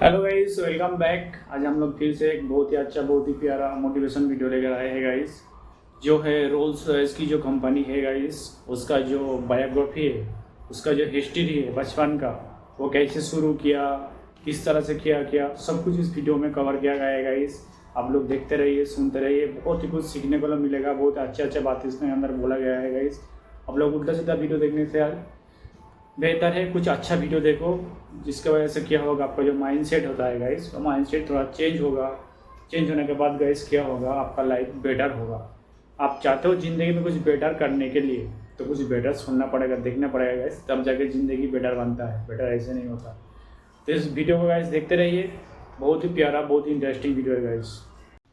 Hello guys, welcome back. आज हम लोग फिर से एक बहुत ही अच्छा, बहुत ही प्यारा मोटिवेशन वीडियो लेकर आए हैं गाइस। जो है रोल्स रॉयस की जो कंपनी है गाइस, उसका जो बायोग्राफी है, उसका जो हिस्ट्री है बचपन का, वो कैसे शुरू किया, किस तरह से किया सब कुछ इस वीडियो में कवर किया गया है गाइस। आप लोग देखते रहिए, सुनते रहिए, बहुत ही कुछ सीखने को मिलेगा। बहुत अच्छे बातें इसमें अंदर बोला गया है गाइस। आप लोग उल्टा सीधा वीडियो देखने से बेहतर है कुछ अच्छा वीडियो देखो, जिसके वजह से क्या होगा, आपका जो माइंड सेट होता है गाइस, वो माइंड सेट थोड़ा चेंज होगा। चेंज होने के बाद गाइस क्या होगा, आपका लाइफ बेटर होगा। आप चाहते हो ज़िंदगी में कुछ बेटर करने के लिए, तो कुछ बेटर सुनना पड़ेगा, देखना पड़ेगा गाइस, तब जाके ज़िंदगी बेटर बनता है। बेटर ऐसे नहीं होता। तो इस वीडियो को गाइस देखते रहिए, बहुत ही प्यारा, बहुत ही इंटरेस्टिंग वीडियो है गाइस।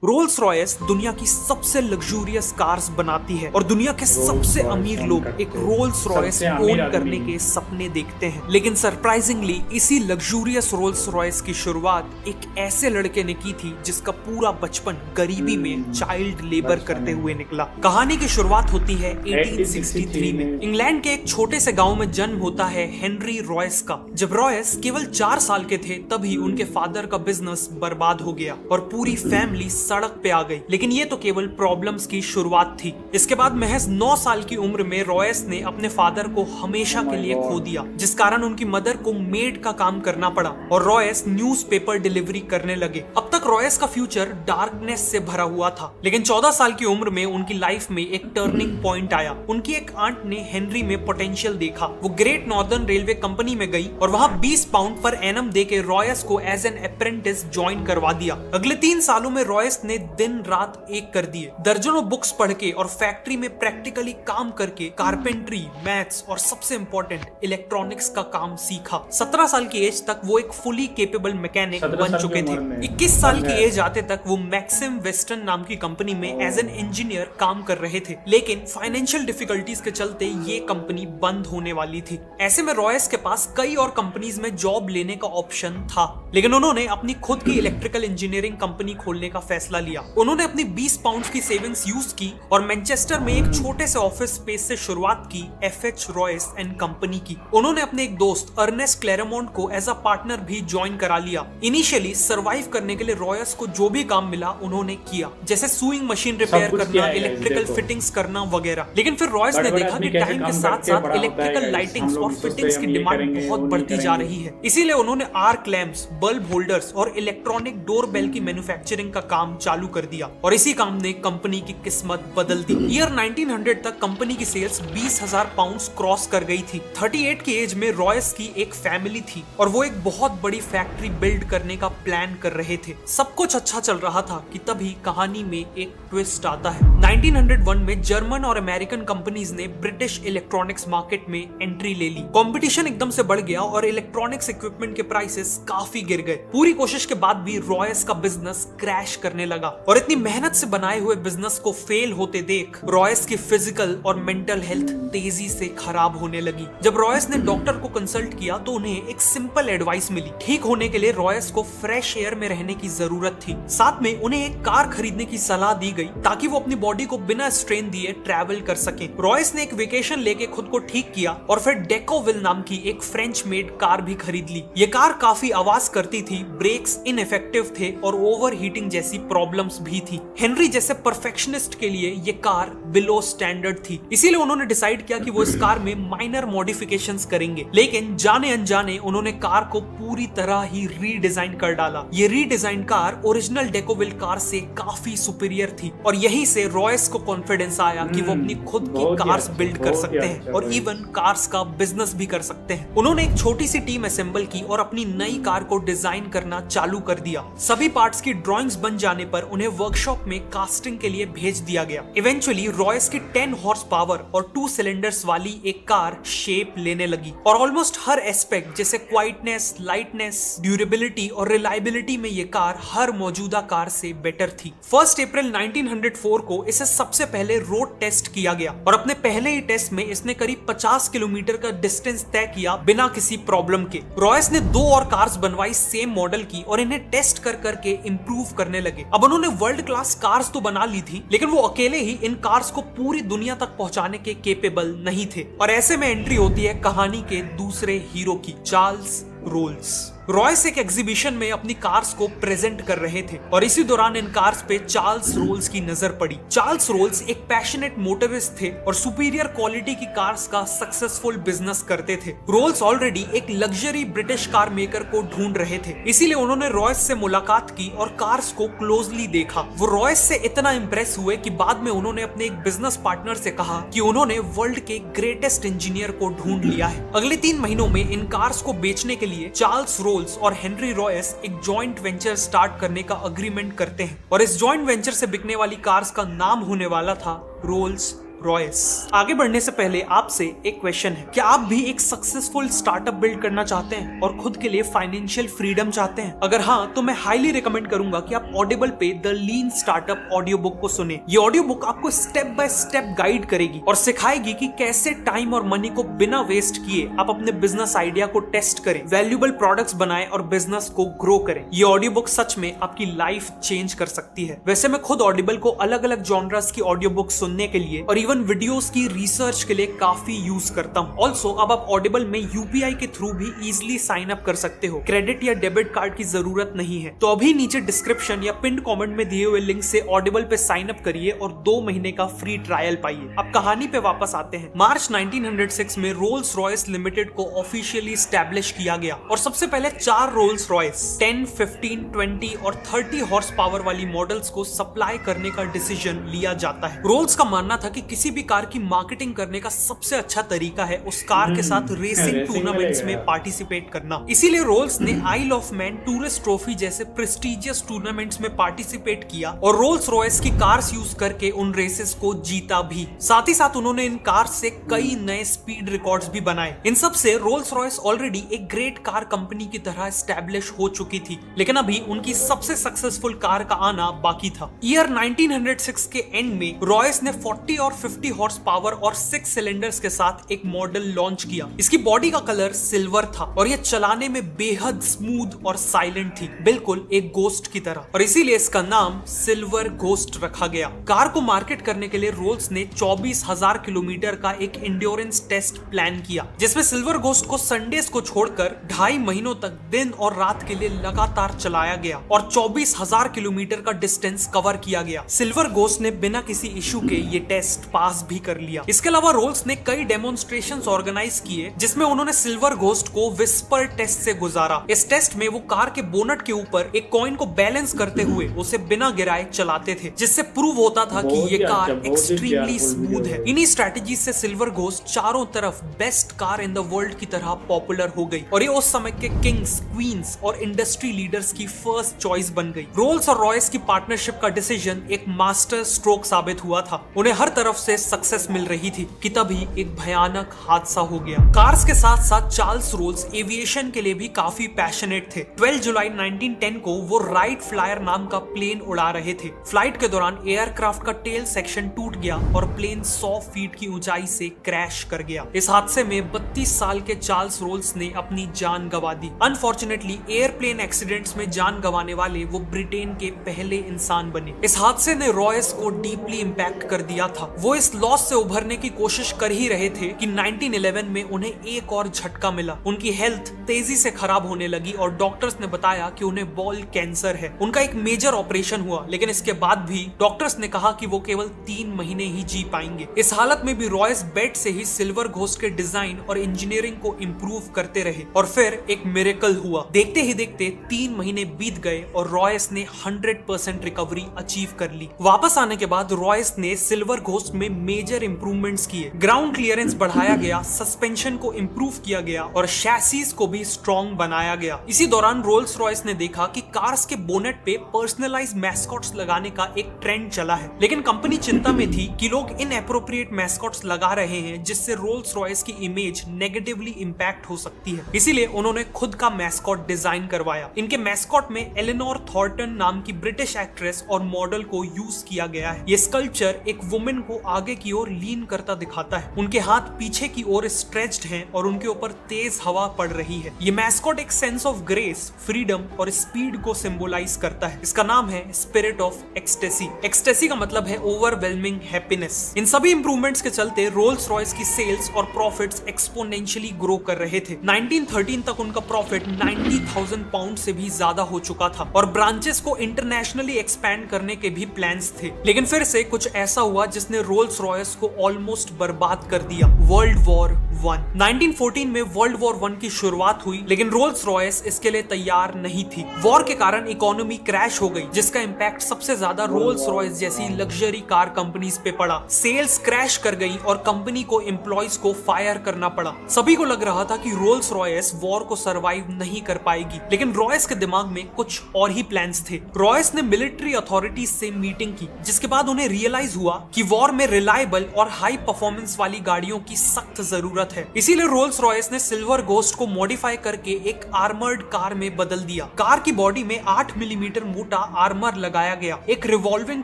रोल्स रॉयस दुनिया की सबसे लग्जूरियस कार्स बनाती है और दुनिया के सबसे अमीर लोग एक रोल्स रॉयस ओन करने के सपने देखते हैं। लेकिन सरप्राइजिंगली इसी लग्जूरियस रोल्स रॉयस की शुरुआत एक ऐसे लड़के ने की थी जिसका पूरा बचपन गरीबी में चाइल्ड लेबर करते हुए निकला। कहानी की शुरुआत होती है 1863 में। इंग्लैंड के एक छोटे से गाँव में जन्म होता है हेनरी रॉयस का। जब रॉयस केवल 4 साल के थे तभी उनके फादर का बिजनेस बर्बाद हो गया और पूरी फैमिली सड़क पे आ गई। लेकिन ये तो केवल प्रॉब्लम्स की शुरुआत थी। इसके बाद महज 9 साल की उम्र में रॉयस ने अपने फादर को हमेशा के लिए खो दिया, जिस कारण उनकी मदर को मेड का काम करना पड़ा और रॉयस न्यूज़पेपर डिलीवरी करने लगे। अब तक रॉयस का फ्यूचर डार्कनेस से भरा हुआ था, लेकिन 14 साल की उम्र में उनकी लाइफ में एक टर्निंग पॉइंट आया। उनकी एक आंट ने हेनरी में पोटेंशियल देखा। वो ग्रेट नॉर्दर्न रेलवे कंपनी में गई और वहां 20 पाउंड पर एनम देके रॉयस को एज एन अप्रेंटिस ज्वाइन करवा दिया। अगले 3 सालों में रॉयस ने दिन रात एक कर दिए। दर्जनों बुक्स पढ़ के और फैक्ट्री में प्रैक्टिकली काम करके कारपेंट्री, मैथ्स और सबसे इंपॉर्टेंट इलेक्ट्रॉनिक्स का काम सीखा। 17 साल की एज तक वो एक फुली केपेबल मैकेनिक बन चुके थे। 21 साल की एज आते तक वो मैक्सिम वेस्टर्न नाम की कंपनी में एज एन इंजीनियर काम कर रहे थे। लेकिन फाइनेंशियल डिफिकल्टीज के चलते ये कंपनी बंद होने वाली थी। ऐसे में रॉयस के पास कई और कंपनीज में जॉब लेने का ऑप्शन था, लेकिन उन्होंने अपनी खुद की इलेक्ट्रिकल इंजीनियरिंग कंपनी खोलने का फैसला लिया। उन्होंने अपनी 20 पाउंड की सेविंग्स यूज की और मैनचेस्टर में एक छोटे से ऑफिस स्पेस से शुरुआत की एफएच रॉयस एंड कंपनी की। उन्होंने अपने एक दोस्त अर्नेस्ट क्लेरेमोंट को एज अ पार्टनर भी ज्वाइन करा लिया। इनिशियली सरवाइव करने के लिए रॉयस को जो भी काम मिला उन्होंने किया, जैसे सुइंग मशीन रिपेयर करना, इलेक्ट्रिकल फिटिंग्स करना वगैरह। लेकिन फिर रॉयस ने देखा कि टाइम के साथ साथ इलेक्ट्रिकल लाइटिंग्स और फिटिंग्स की डिमांड बहुत बढ़ती जा रही है। इसीलिए उन्होंने आर्क लैंप्स, बल्ब होल्डर्स और इलेक्ट्रॉनिक डोर बेल की मैन्युफैक्चरिंग का काम चालू कर दिया और इसी काम ने कंपनी की किस्मत बदल दी। ईयर 1900 तक कंपनी की सेल्स 20,000 पाउंड्स क्रॉस कर गई थी। 38 की एज में रॉयस की एक फैमिली थी और वो एक बहुत बड़ी फैक्ट्री बिल्ड करने का प्लान कर रहे थे। सब कुछ अच्छा चल रहा था कि तभी कहानी में एक ट्विस्ट आता है। 1901 में जर्मन और अमेरिकन कंपनीज ने ब्रिटिश इलेक्ट्रॉनिक्स मार्केट में एंट्री ले ली। कंपटीशन एकदम से बढ़ गया और इलेक्ट्रॉनिक्स इक्विपमेंट के प्राइसेस काफी गिर गए। पूरी कोशिश के बाद भी रॉयस का बिजनेस क्रैश करने लगा और इतनी मेहनत से बनाए हुए बिजनेस को फेल होते देख रॉयस की फिजिकल और मेंटल हेल्थ तेजी से खराब होने लगी। जब रॉयस ने डॉक्टर को कंसल्ट किया तो उन्हें एक सिंपल एडवाइस मिली। ठीक होने के लिए रॉयस को फ्रेश एयर में रहने की जरूरत थी। साथ में उन्हें एक कार खरीदने की सलाह दी गई ताकि वो अपनी बॉडी को बिना स्ट्रेन दिए ट्रैवल कर सके। रॉयस ने एक वेकेशन लेके खुद को ठीक किया और फिर डेकोविल नाम की एक फ्रेंच मेड कार भी खरीद ली। ये कार काफी आवाज करती थी, ब्रेक्स इनइफेक्टिव थे और ओवर हीटिंग जैसी प्रॉब्लम्स भी थी। हेनरी जैसे परफेक्शनिस्ट के लिए ये कार बिलो स्टैंडर्ड थी, इसीलिए उन्होंने डिसाइड किया कि वो इस कार में माइनर मॉडिफिकेशंस करेंगे। लेकिन जाने अनजाने उन्होंने कार को पूरी तरह ही रीडिजाइन कर डाला। ये रीडिजाइन कार ओरिजिनल डेकोविल कार से काफी सुपीरियर थी और यहीं से रॉयस को कॉन्फिडेंस आया कि वो अपनी खुद की कार्स बिल्ड कर सकते हैं और इवन कार्स का बिजनेस भी कर सकते हैं। उन्होंने एक छोटी सी टीम असेंबल की और अपनी नई कार को डिजाइन करना चालू कर दिया। सभी पार्ट्स की ड्राइंग्स बन जाने पर उन्हें वर्कशॉप में कास्टिंग के लिए भेज दिया गया। इवेंचुअली रॉयस की 10 हॉर्स पावर और 2 सिलेंडर्स वाली एक कार शेप लेने लगी और ऑलमोस्ट हर एस्पेक्ट जैसे क्वाइटनेस, लाइटनेस, ड्यूरेबिलिटी और रिलायबिलिटी में ये कार हर मौजूदा कार से बेटर थी। 1 अप्रैल 1904 को इसे सबसे पहले रोड टेस्ट किया गया और अपने पहले ही टेस्ट में इसने करीब 50 किलोमीटर का डिस्टेंस तय किया बिना किसी प्रॉब्लम के। रॉयस ने 2 और कार्स बनवाई सेम मॉडल की और इन्हें टेस्ट कर करके इंप्रूव करने लगे। अब उन्होंने वर्ल्ड क्लास कार्स तो बना ली थी, लेकिन वो अकेले ही इन कार्स को पूरी दुनिया तक पहुंचाने के केपेबल नहीं थे और ऐसे में एंट्री होती है कहानी के दूसरे हीरो की, चार्ल्स रोल्स। रॉयस एक एग्जीबिशन में अपनी कार्स को प्रेजेंट कर रहे थे और इसी दौरान इन कार्स पे चार्ल्स रोल्स की नजर पड़ी। चार्ल्स रोल्स एक पैशनेट मोटरिस्ट थे और सुपीरियर क्वालिटी की कार्स का सक्सेसफुल बिजनेस करते थे। रोल्स ऑलरेडी एक लग्जरी ब्रिटिश कार मेकर को ढूंढ रहे थे, इसीलिए उन्होंने रॉयस से मुलाकात की और कार्स को क्लोजली देखा। वो रॉयस से इतना इंप्रेस हुए कि बाद में उन्होंने अपने एक बिजनेस पार्टनर से कहा कि उन्होंने वर्ल्ड के ग्रेटेस्ट इंजीनियर को ढूंढ लिया है। अगले 3 महीनों में इन कार्स को बेचने के लिए चार्ल्स रोल्स और हेनरी रॉयस एक जॉइंट वेंचर स्टार्ट करने का अग्रीमेंट करते हैं और इस जॉइंट वेंचर से बिकने वाली कार्स का नाम होने वाला था रोल्स रॉयस। आगे बढ़ने से पहले आपसे एक क्वेश्चन है, क्या आप भी एक सक्सेसफुल स्टार्टअप बिल्ड करना चाहते हैं और खुद के लिए फाइनेंशियल फ्रीडम चाहते हैं? अगर हाँ, तो मैं हाईली रिकमेंड करूंगा कि आप ऑडिबल पे the lean startup audio book को सुने। ये ऑडियो बुक आपको स्टेप बाय स्टेप गाइड करेगी और सिखाएगी कि कैसे टाइम और मनी को बिना वेस्ट किए आप अपने बिजनेस आइडिया को टेस्ट करें, वैल्यूएबल प्रोडक्ट्स बनाएं और बिजनेस को ग्रो करें। ये ऑडियो बुक सच में आपकी लाइफ चेंज कर सकती है। वैसे मैं खुद ऑडिबल को अलग अलग जॉनर्स की ऑडियो बुक सुनने के लिए और इवन वीडियोस की रिसर्च के लिए काफी यूज करता हूं। ऑल्सो अब आप ऑडिबल में यूपीआई के थ्रू भी इजीली साइन अप कर सकते हो। क्रेडिट या डेबिट कार्ड की जरूरत नहीं है। तो अभी नीचे डिस्क्रिप्शन या पिन कमेंट में दिए हुए लिंक से ऑडिबल पे साइन अप करिए और 2 महीने का फ्री ट्रायल पाइए। अब कहानी पे वापस आते हैं। मार्च 1906 में रोल्स रॉयस लिमिटेड को ऑफिशियली स्टैब्लिश किया गया और सबसे पहले 4 रोल्स रॉयस 10, 15, 20 और 30 हॉर्स पावर वाली मॉडल्स को सप्लाई करने का डिसीजन लिया जाता है। रोल्स का मानना था कि किसी भी कार की मार्केटिंग करने का सबसे अच्छा तरीका है उस कार के साथ रेसिंग टूर्नामेंट्स में पार्टिसिपेट करना। इसीलिए रोल्स ने आइल ऑफ मैन टूरिस्ट ट्रॉफी जैसे प्रेस्टिजियस टूर्नामेंट्स में पार्टिसिपेट किया और रोल्स रॉयस की कार्स यूज करके उन रेसेस को जीता भी। साथ ही साथ उन्होंने इन कार्स से कई नए स्पीड रिकॉर्ड्स भी बनाए। इन सब से रोल्स रॉयस ऑलरेडी एक ग्रेट कार कंपनी की तरह एस्टैब्लिश हो चुकी थी, लेकिन अभी उनकी सबसे सक्सेसफुल कार का आना बाकी था। ईयर 1906 के एंड में रॉयस ने 40 और 50 हॉर्स पावर और 6 सिलेंडर्स के साथ एक मॉडल लॉन्च किया। इसकी बॉडी का कलर सिल्वर था और यह चलाने में बेहद स्मूथ और साइलेंट थी, बिल्कुल एक गोस्ट की तरह, और इसीलिए इसका नाम सिल्वर गोस्ट रखा गया। कार को मार्केट करने के लिए रोल्स ने 24,000 किलोमीटर का एक इंड्योरेंस टेस्ट प्लान किया, जिसमें सिल्वर गोस्ट को संडेज को छोड़कर 2.5 महीनों तक दिन और रात के लिए लगातार चलाया गया और 24,000 किलोमीटर का डिस्टेंस कवर किया गया। सिल्वर गोस्ट ने बिना किसी इशू के ये टेस्ट पास भी कर लिया। इसके अलावा रोल्स ने कई डेमोन्स्ट्रेशंस ऑर्गेनाइज किए जिसमें उन्होंने सिल्वर गोस्ट को विस्पर टेस्ट से गुजारा। इस टेस्ट में वो कार के बोनट के ऊपर एक कॉइन को बैलेंस करते हुए उसे बिना गिराए चलाते थे, जिससे प्रूव होता था कि ये कार एक्सट्रीमली स्मूथ है। इन्हीं स्ट्रेटेजी से सिल्वर गोस्ट चारों तरफ best car in the world की तरह पॉपुलर हो गई और ये उस समय के किंग्स, क्वींस और इंडस्ट्री लीडर्स की फर्स्ट चॉइस बन गई। रोल्स और रॉयस की पार्टनरशिप का डिसीजन एक मास्टर स्ट्रोक साबित हुआ था। उन्हें हर तरफ से सक्सेस मिल रही थी कि तभी एक भयानक हादसा हो गया। कार्स के साथ साथ चार्ल्स रोल्स एविएशन के लिए भी काफी पैशनेट थे। 12 जुलाई 1910 को वो राइट फ्लायर नाम का प्लेन उड़ा रहे थे। फ्लाइट के दौरान एयरक्राफ्ट का टेल सेक्शन टूट गया और प्लेन 100 फीट की ऊंचाई से क्रैश कर गया। इस हादसे में 32 साल के चार्ल्स रोल्स ने अपनी जान गंवा दी। अनफॉर्चुनेटली एयरप्लेन एक्सीडेंट्स में जान गंवाने वाले वो ब्रिटेन के पहले इंसान बने। इस हादसे ने रॉयस को डीपली इंपैक्ट कर दिया था। वो इस लॉस से उभरने की कोशिश कर ही रहे थे कि 1911 में उन्हें एक और झटका मिला। उनकी हेल्थ तेजी से खराब होने लगी और डॉक्टर्स ने बताया कि उन्हें बॉल कैंसर है। उनका एक मेजर ऑपरेशन हुआ, लेकिन इसके बाद भी डॉक्टर्स ने कहा कि वो केवल 3 महीने ही जी पाएंगे। इस हालत में भी रॉयस बेड से ही सिल्वर घोस्ट के डिजाइन और इंजीनियरिंग को इम्प्रूव करते रहे और फिर एक मिरेकल हुआ। देखते ही देखते 3 महीने बीत गए और रॉयस ने 100% रिकवरी अचीव कर ली। वापस आने के बाद रॉयस ने सिल्वर घोस्ट में मेजर इंप्रूवमेंट्स किए। ग्राउंड क्लियरेंस बढ़ाया गया, सस्पेंशन को इंप्रूव किया गया और शैसीज को भी स्ट्रॉन्ग बनाया गया। इसी दौरान रोल्स रॉयस ने देखा कि कार्स के बोनेट पे पर्सनलाइज मैस्कॉट्स लगाने का एक ट्रेंड चला है, लेकिन कंपनी चिंता में थी कि लोग इनएप्रोप्रिएट मैस्कॉट्स लगा रहे हैं जिससे रोल्स रॉयस की इमेज नेगेटिवली इंपैक्ट हो सकती है। इसीलिए उन्होंने खुद का मैस्कॉट डिजाइन करवाया। इनके मैस्कॉट में एलेनोर थॉर्टन नाम की ब्रिटिश एक्ट्रेस और मॉडल को यूज किया गया है। ये स्कल्पचर एक वुमेन को आगे की ओर लीन करता दिखाता है। उनके हाथ पीछे की ओर स्ट्रेच्ड हैं और उनके ऊपर तेज हवा पड़ रही है। ये मैस्कॉट एक सेंस ऑफ ग्रेस, फ्रीडम और स्पीड को सिंबलाइज करता है। इसका नाम है स्पिरिट ऑफ एक्सटेसी। एक्सटेसी का मतलब है ओवरवेलमिंग हैप्पीनेस। इन सभी इंप्रूवमेंट्स के चलते रोल्स रॉयस की सेल्स और प्रॉफिट्स एक्सपोनेंशियली ग्रो कर रहे थे। 1913 तक उनका प्रॉफिट 90,000 पाउंड से भी ज्यादा हो चुका था और ब्रांचेस को इंटरनेशनली एक्सपैंड करने के भी प्लान्स थे। लेकिन फिर से कुछ ऐसा हुआ जिसने रोल्स रॉयस को ऑलमोस्ट बर्बाद कर दिया। World war 1। 1914 में वर्ल्ड वॉर 1 की शुरुआत हुई, लेकिन रोल्स रॉयस इसके लिए तैयार नहीं थी। वॉर के कारण इकोनॉमी क्रैश हो गई, जिसका इंपैक्ट सबसे ज्यादा रोल्स रॉयस जैसी लग्जरी कार कंपनीज पे पड़ा। सेल्स क्रैश कर गई और कंपनी को एम्प्लॉयज को फायर करना पड़ा। सभी को लग रहा था कि रोल्स रॉयस वॉर को सरवाइव नहीं कर पाएगी, लेकिन रॉयस के दिमाग में कुछ और ही प्लान्स थे। रॉयस ने मिलिट्री अथॉरिटीज से मीटिंग की, जिसके बाद उन्हें रियलाइज हुआ कि वॉर में रिलायबल और हाई परफॉर्मेंस वाली गाड़ियों की सख्त जरूरत है। इसीलिए रोल्स रॉयस ने सिल्वर घोस्ट को मॉडिफाई करके एक आर्मर्ड कार में बदल दिया। कार की बॉडी में 8 मिलीमीटर मोटा आर्मर लगाया गया। एक रिवॉल्विंग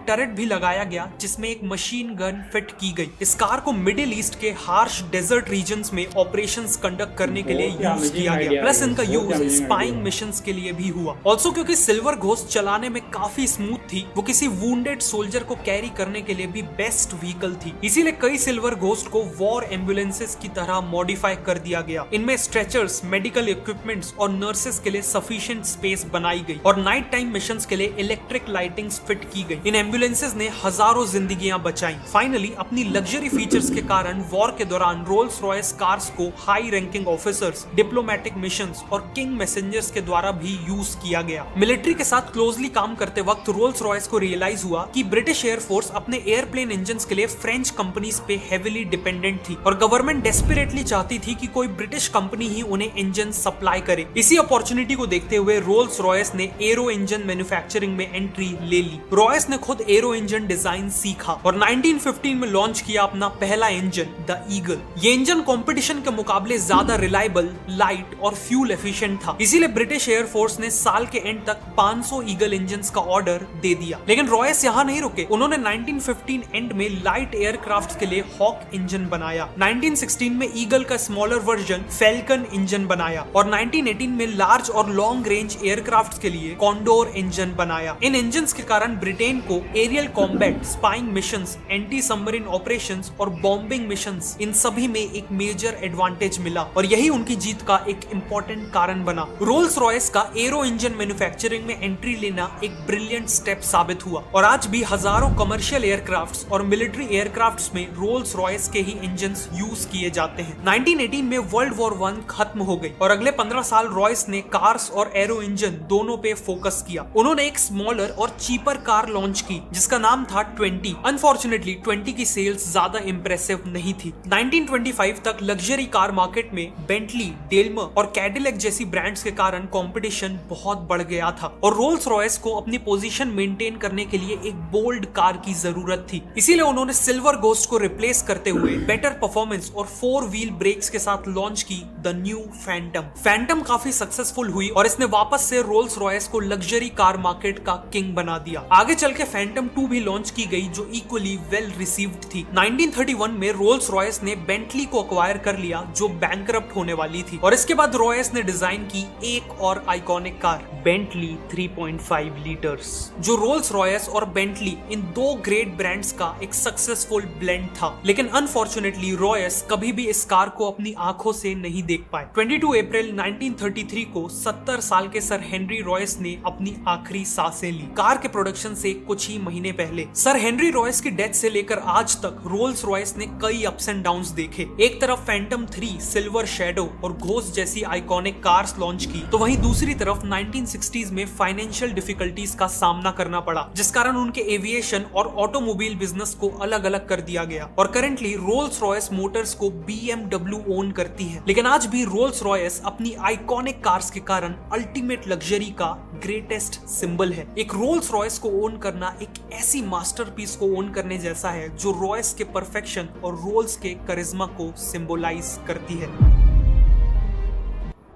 टरेट भी लगाया गया, जिसमें एक मशीन गन फिट की गई। इस कार को मिडिल ईस्ट के हार्श डेजर्ट रीजन्स में ऑपरेशंस कंडक्ट करने के लिए यूज किया गया। प्लस इनका यूज स्पाइंग मिशंस के लिए भी हुआ। ऑल्सो क्योंकि सिल्वर घोस्ट चलाने में काफी स्मूथ थी, वो किसी वुंडेड सोल्जर को कैरी करने के लिए भी बेस्ट व्हीकल थी। इसीलिए कई सिल्वर घोस्ट को वॉर एम्बुलेंसेस की तरह मॉडिफाई कर दिया गया। इनमें स्ट्रेचर्स, मेडिकल इक्विपमेंट्स और नर्सेस के लिए सफिशिएंट स्पेस बनाई गई और नाइट टाइम मिशंस के लिए इलेक्ट्रिक लाइटिंग्स फिट की गई। इन एम्बुलेंसेस ने हजारों जिंदगियां बचाई। फाइनली अपनी लग्जरी फीचर्स के कारण वॉर के दौरान रोल्स रॉयस कार्स को high ranking officers, diplomatic missions और किंग मैसेंजर्स के द्वारा भी यूज किया गया। मिलिट्री के साथ क्लोजली काम करते वक्त रोल्स रॉयस को रियलाइज हुआ कि ब्रिटिश एयरफोर्स अपने एयरप्लेन इंजन्स के लिए फ्रेंच कंपनीज पे हेवीली डिपेंडेंट थी और गवर्नमेंट डेस्परेटली चाहती थी कि कोई ब्रिटिश कंपनी ही उन्हें इंजन सप्लाई करे। इसी अपॉर्चुनिटी को देखते हुए रोल्स रॉयस ने एरो इंजन मैन्युफैक्चरिंग में एंट्री ले ली। रॉयस ने खुद एरो इंजन डिजाइन सीखा और 1915 में लॉन्च किया अपना पहला इंजन, द ईगल। ये इंजन कंपटीशन के मुकाबले ज्यादा रिलायबल, लाइट और फ्यूल एफिशिएंट था। इसीलिए ब्रिटिश एयरफोर्स ने साल के एंड तक 500 ईगल इंजन्स का ऑर्डर दे दिया। लेकिन रॉयस यहाँ नहीं रुके। उन्होंने 1915 एंड में लाइट एयरक्राफ्ट के लिए हॉक इंजन बनाया। 1916 में ईगल का स्मॉलर वर्जन फैल्कन इंजन बनाया और 1918 में लार्ज और लॉन्ग रेंज एयरक्राफ्ट के लिए कॉन्डोर इंजन बनाया। इन इंजन्स के कारण ब्रिटेन को aerial combat, spying missions, anti submarine operations और बॉम्बिंग मिशंस, इन सभी में एक मेजर एडवांटेज मिला और यही उनकी जीत का एक इंपॉर्टेंट कारण बना। रोल्स रॉयस का एरो इंजन मैन्युफैक्चरिंग में एंट्री लेना एक ब्रिलियंट स्टेप साबित हुआ और आज भी हजारों कमर्शियल एयरक्राफ्ट्स और मिलिट्री एयरक्राफ्ट्स में रोल्स रॉयस के ही इंजन्स यूज किए जाते हैं। 1918 में वर्ल्ड वॉर 1 खत्म हो गई और अगले 15 साल रॉयस ने कार्स और एरो इंजन दोनों पे फोकस किया। उन्होंने एक स्मॉलर और चीपर कार लॉन्च की जिसका नाम था 20। अनफॉर्चुनेटली 20 की सेल्स ज्यादा इंप्रेसिव नहीं थी। 1925 तक लग्जरी कार मार्केट में बेंटली, डेल्मर और कैडिलैक जैसी ब्रांड्स के कारण कंपटीशन बहुत बढ़ गया था और रोल्स रॉयस को अपनी पोजीशन मेंटेन करने के लिए एक बोल्ड कार की जरूरत थी। इसीलिए उन्होंने सिल्वर घोस्ट को रिप्लेस करते हुए बेटर परफॉर्मेंस और 4 व्हील ब्रेक्स के साथ लॉन्च की द न्यू फैंटम। फैंटम काफी सक्सेसफुल हुई और इसने वापस से रोल्स रॉयस को लग्जरी कार मार्केट का किंग बना दिया। आगे चल के फैंटम 2 भी लॉन्च की गई जो इक्वली वेल रिसीव्ड थी। 1931 में रोल्स रॉयस ने बेंटली को अक्वायर कर लिया जो बैंकरप्ट होने वाली थी और इसके बाद रॉयस ने डिजाइन की एक और आइकॉनिक कार, बेंटली 3.5 लीटर्स, जो रोल्स रॉयस और बेंटली इन दो ग्रेट ब्रांड्स का एक सक्सेसफुल ब्लेंड था। लेकिन अनफॉर्चुनेटली रॉयस कभी भी इस कार को अपनी आंखों से नहीं देख पाए। 22 अप्रैल 1933 को 70 साल के सर हेनरी रॉयस ने अपनी आखिरी सांसें ली। कार के प्रोडक्शन से कुछ ही महीने पहले सर हेनरी रॉयस की डेथ से लेकर आज तक रोल्स रॉयस ने कई अप्स एंड डाउन्स देखे। एक तरफ फैंटम 3, सिल्वर शैडो और घोस्ट जैसी आइकॉनिक कार्स लॉन्च की, तो वहीं दूसरी तरफ 1960s में फाइनेंशियल डिफिकल्टीज का सामना करना पड़ा, जिस कारण उनके एविएशन और ऑटोमोबाइल बिजनेस को अलग अलग कर दिया गया और करंटली रोल्स रॉयस मोटर्स को BMW ओन करती है। लेकिन आज भी रोल्स रॉयस अपनी आइकॉनिक कार्स के कारण अल्टीमेट लग्जरी का ग्रेटेस्ट सिंबल है। एक रोल्स रॉयस को ओन करना एक ऐसी मास्टरपीस को ओन करने जैसा है जो रॉयस के परफेक्शन और रोल्स के करिश्मा को सिंबलाइज करती है।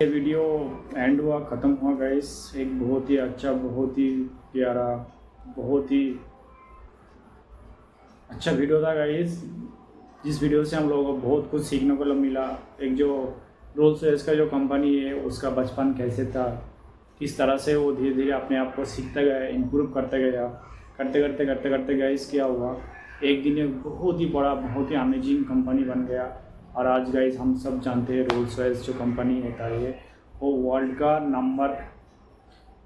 ये वीडियो एंड हुआ, ख़त्म हुआ गाइस। एक बहुत ही अच्छा, बहुत ही प्यारा, बहुत ही अच्छा वीडियो था गाइस, जिस वीडियो से हम लोगों को बहुत कुछ सीखने को मिला। एक जो रोल्स रॉयस का जो कंपनी है उसका बचपन कैसे था, किस तरह से वो धीरे धीरे अपने आप को सीखता गया, इम्प्रूव करते गया, करते करते गाइस क्या हुआ, एक दिन एक बहुत ही बड़ा, बहुत ही अमेजिंग कंपनी बन गया। और आज गाइस हम सब जानते हैं रोल्स रॉयस जो कंपनी है वो वर्ल्ड का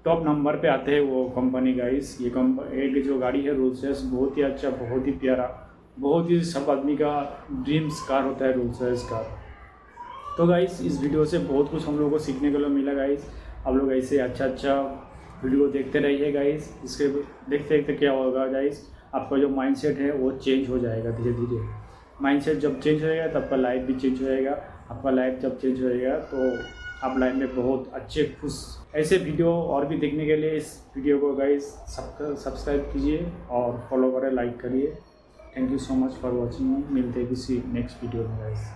टॉप नंबर पे आते हैं वो कंपनी गाइस। ये एक जो गाड़ी है रोल्स रॉयस बहुत ही अच्छा, बहुत ही प्यारा, बहुत ही सब आदमी का ड्रीम्स कार होता है रोल्स रॉयस कार। तो गाइस इस वीडियो से बहुत कुछ हम लोगों को सीखने को मिला गाइस। आप लोग ऐसे अच्छा वीडियो देखते रहिए गाइस। इसके देखते देखते क्या होगा गाइस, आपका जो माइंडसेट है वो चेंज हो जाएगा धीरे धीरे। माइंडसेट जब चेंज होएगा तब आपका लाइफ भी चेंज होएगा। आपका लाइफ जब चेंज होएगा तो आप लाइफ में बहुत अच्छे खुश। ऐसे वीडियो और भी देखने के लिए इस वीडियो को गाइस सब्सक्राइब कीजिए और फॉलो करें, लाइक करिए। Thank you so much for watching. मिलते हैं किसी नेक्स्ट वीडियो में गाइस।